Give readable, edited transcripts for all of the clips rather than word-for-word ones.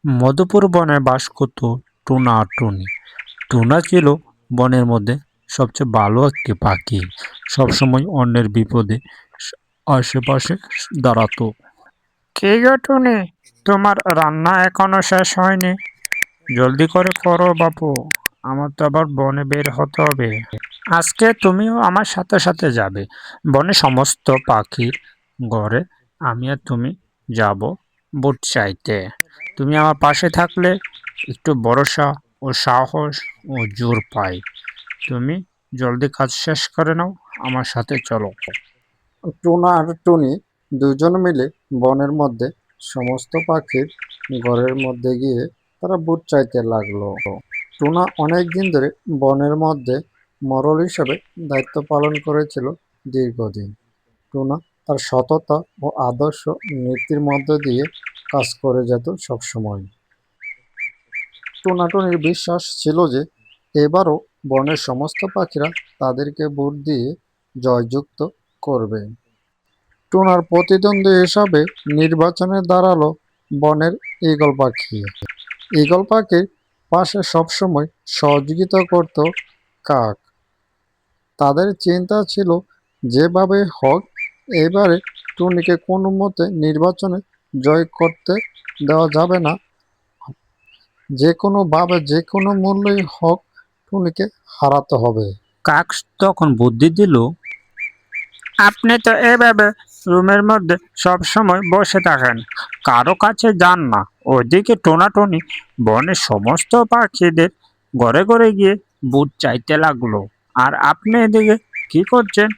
মধুপুর বনে বাস করত টুনা আর টুনি। টুনা ছিল বনের মধ্যে সবচেয়ে ভালো একটি পাখি। সবসময় অন্যের বিপদে আশেপাশে দাঁড়াতো। কে গো টুনি, তোমার রান্না এখনো শেষ হয়নি? জলদি করে করো বাপু, আমার তো আবার বনে বের হতে হবে। আজকে তুমিও আমার সাথে সাথে যাবে বনে সমস্ত পাখির ঘরে। আমি আর তুমি যাব বুট চাইতে। তুমি আমার পাশে থাকলে একটু ভরসা ও সাহস ও জোর পাই। তুমি জলদি কাজ শেষ করে নাও, আমার সাথে চলো। টুনা আর টুনি দুজন মিলে বনের মধ্যে সমস্ত পাখির ঘরের মধ্যে গিয়ে তারা বুট চাইতে লাগলো। টুনা অনেক দিন ধরে বনের মধ্যে মরল হিসেবে দায়িত্ব পালন করেছিল দীর্ঘদিন। টুনা তার সততা ও আদর্শ নীতির মধ্য দিয়ে কাজ করে যেত সবসময়। টুনাটুনির বিশ্বাস ছিল যে এবারও বনের সমস্ত পাখিরা তাদেরকে ভোট দিয়ে জয়যুক্ত করবে। টুনার প্রতিদ্বন্দ্বী হিসাবে নির্বাচনে দাঁড়ালো বনের ঈগল পাখি। ঈগল পাখির পাশে সবসময় সহযোগিতা করত কাক। তাদের চিন্তা ছিল যেভাবে হোক এবারে টুনিকে কোনো মতে নির্বাচনে জয় করতে দেওয়া যাবে না। যে কোনোভাবে যে কোনো মূল্যেই হোক টুনিকে হারাতে হবে। কাক তখন বুদ্ধি দিল, আপনি তো এভাবে রুমের মধ্যে সব সময় বসে থাকেন, কারো কাছে যান না। ওইদিকে টোনাটুনি বনের সমস্ত পাখিদের ঘরে ঘরে গিয়ে বুট চাইতে লাগলো। আর আপনি এদিকে কি করছেন?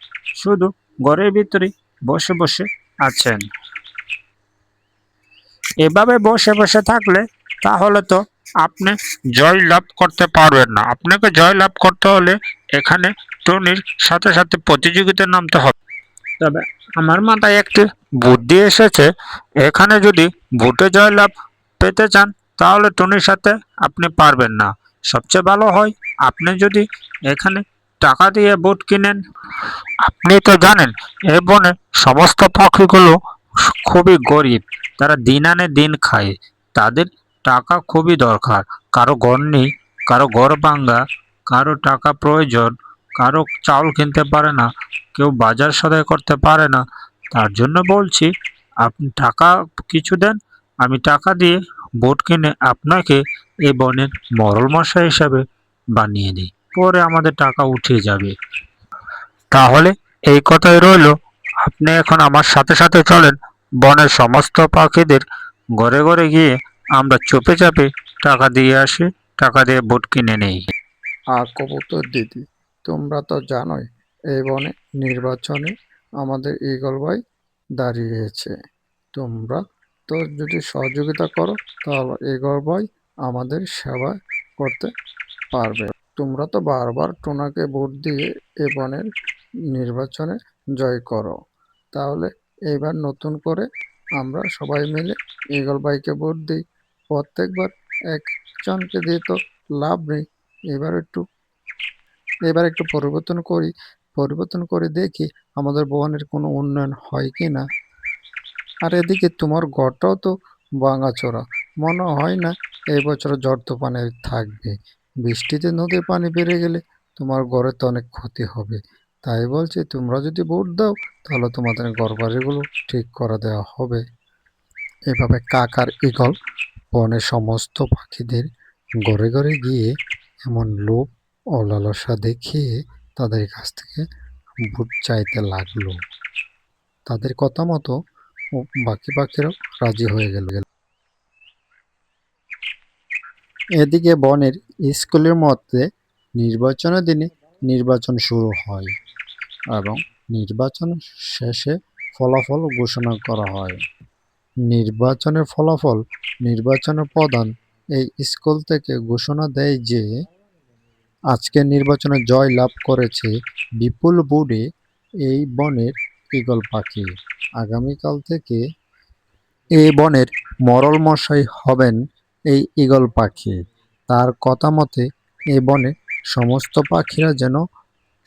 শুধু ঘরের ভিতরে বসে বসে আছেন। এভাবে বসে বসে থাকলে তাহলে তো আপনি জয় লাভ করতে পারবেন না। আপনাকে জয় লাভ করতে হলে এখানে টনির সাথে সাথে প্রতিযোগিতায় নামতে হবে। তবে আমার মাথায় একটি বুদ্ধি এসেছে, এখানে যদি ভোটে জয়লাভ পেতে চান তাহলে টনির সাথে আপনি পারবেন না। সবচেয়ে ভালো হয় আপনি যদি এখানে টাকা দিয়ে ভোট কিনেন। আপনি তো জানেন এই বনে সমস্ত পাখিগুলো খুবই গরিব, তারা দিন আনে দিন খায়, তাদের টাকা খুবই দরকার। কারো ঘর নেই, কারো ঘর ভাঙ্গা, কারো টাকা প্রয়োজন, কারো চাউল কিনতে পারে না, কেউ বাজার সদাই করতে পারে না। তার জন্য বলছি আপনি টাকা কিছু দেন, আমি টাকা দিয়ে ভোট কিনে আপনাকে এই বনের মরল মশাই হিসাবে বানিয়ে দিই, পরে আমাদের টাকা উঠে যাবে। তাহলে এই কথাই রইল, আপনি এখন আমার সাথে সাথে চলেন, বনের সমস্ত পাখিদের ঘরে ঘরে গিয়ে আমরা চুপে চাপে টাকা দিয়ে আসি, টাকা দিয়ে ভোট কিনে নেই। আর কবুতর দিদি, তোমরা তো জানোই এই বনে নির্বাচনে আমাদের ঈগল ভাই দাঁড়িয়েছে। তোমরা তো যদি সহযোগিতা করো তাহলে ঈগল ভাই আমাদের সেবা করতে পারবে। তোমরা তো বারবার টোনাকে ভোট দিয়ে এ বনের নির্বাচনে জয় করো, তাহলে এইবার নতুন করে আমরা সবাই মিলে ঈগল ভাইকে ভোট দিই। প্রত্যেকবার একজনকে দিয়ে তো লাভ নেই। এবার একটু এবার একটু পরিবর্তন করে দেখি আমাদের বনের কোনো উন্নয়ন হয় কি না। আর এদিকে তোমার ঘরটাও তো ভাঙাচোরা, মনে হয় না এই বছর ঝড় তুফানে থাকবে। বৃষ্টিতে নদীর পানি বেড়ে গেলে তোমার ঘরে তো অনেক ক্ষতি হবে। তাই বলছি তোমরা যদি ভোট দাও তাহলে তোমাদের ঘর বাড়িগুলো ঠিক করে দেওয়া হবে। এভাবে কাক আর ঈগল বনের সমস্ত পাখিদের ঘরে ঘরে গিয়ে এমন লোভ ও লালসা দেখিয়ে তাদের কাছ থেকে ভোট চাইতে লাগলো। তাদের কথা মতো বাকি পাখিরাও রাজি হয়ে গেল। এদিকে বনের স্কুলের মধ্যে নির্বাচনের দিনে নির্বাচন শুরু হয় এবং নির্বাচন শেষে ফলাফল ঘোষণা করা হয়। নির্বাচনের ফলাফল নির্বাচনের প্রধান এই স্কুল থেকে ঘোষণা দেয় যে আজকের নির্বাচনে জয় লাভ করেছে বিপুল ভোটে এই বনের ঈগল পাখি। আগামীকাল থেকে এই বনের মরল মশাই হবেন এই ঈগল পাখি। তার কথা মতে এই বনে সমস্ত পাখিরা যেন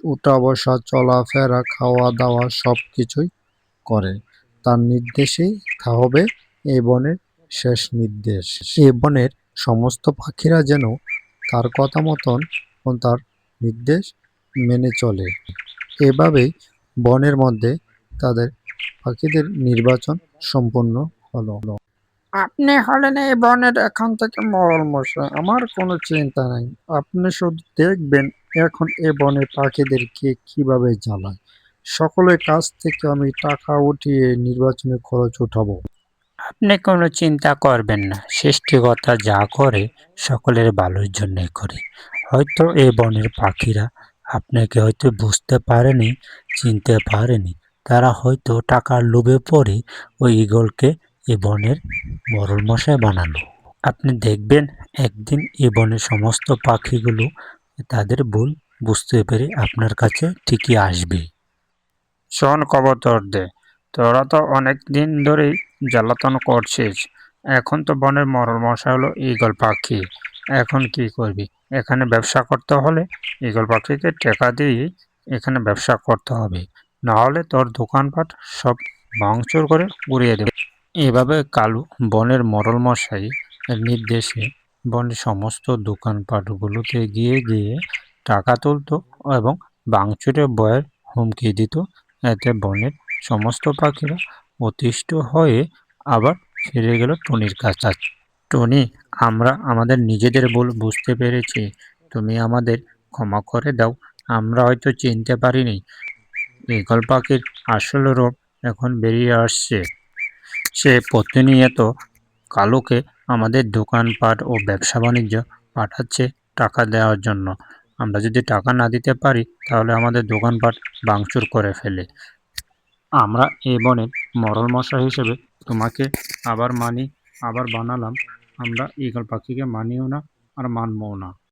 উঠা বসা চলাফেরা খাওয়া দাওয়া সব কিছুই করে। তার নির্দেশেই হবে এই বনের শেষ নির্দেশ। এ বনের সমস্ত পাখিরা যেন তার কথা মতন ও তার নির্দেশ মেনে চলে। এভাবেই বনের মধ্যে তাদের পাখিদের নির্বাচন সম্পন্ন হলো। আপনি হলেন এই বনের এখান থেকে মরল মশাই, আমার কোনো চিন্তা নাই। আপনি শুধু দেখবেন এখন এ বনের পাখিদেরকে কিভাবে জ্বালায়। সকলের কাছ থেকে আমি টাকা উঠিয়ে নির্বাচনের খরচ উঠাবো। আপনি কোনো চিন্তা করবেন না, সৃষ্টিকর্তা যা করে সকলের ভালোর জন্যই করে। হয়তো এই বনের পাখিরা আপনাকে হয়তো বুঝতে পারেনি, চিনতে পারেনি। তারা হয়তো টাকার লোভে পড়ে ওই ঈগলকে এই বনের মরল মশাই বানালো। আপনি দেখবেন একদিন এই বনের সমস্ত পাখিগুলো তাদের ভুল বুঝতে পেরে আপনার কাছে ঠিকই আসবে। শোন কবুতর দে, তোরা তো অনেক দিন ধরেই জ্বালাতন করছিস। এখন তো বনের মরল মশা হলো ঈগল পাখি। এখন কি করবি? এখানে ব্যবসা করতে হলে ঈগল পাখিকে টাকা দিয়ে এখানে ব্যবসা করতে হবে, না হলে তোর দোকানপাট সব ভাঙচুর করে উড়িয়ে দেবে। এভাবে কালু বনের মরল মশাই এর নির্দেশে বনের সমস্ত দোকানপাটগুলোতে গিয়ে গিয়ে টাকা তুলতো এবং ভাঙচুরের ভয়ের হুমকি দিত। এতে বনের সমস্ত পাখিরা অতিষ্ঠ হয়ে আবার ফিরে গেল টুনির কাছে। টুনি, আমরা আমাদের নিজেদের ভুল বুঝতে পেরেছি, তুমি আমাদের ক্ষমা করে দাও। আমরা হয়তো চিনতে পারিনি ঈগল পাখির আসল রূপ এখন বেরিয়ে আসছে। সে প্রতিনিয়ত কালুকে আমাদের দোকানপাট ও ব্যবসা বাণিজ্য পাঠাচ্ছে টাকা দেওয়ার জন্য। আমরা যদি টাকা না দিতে পারি তাহলে আমাদের দোকানপাট ভাঙচুর করে ফেলে। আমরা এই বনের মরল মশা হিসেবে তোমাকে আবার বানালাম। আমরা ঈগল পাখিকে মানিও না আর মানবও না।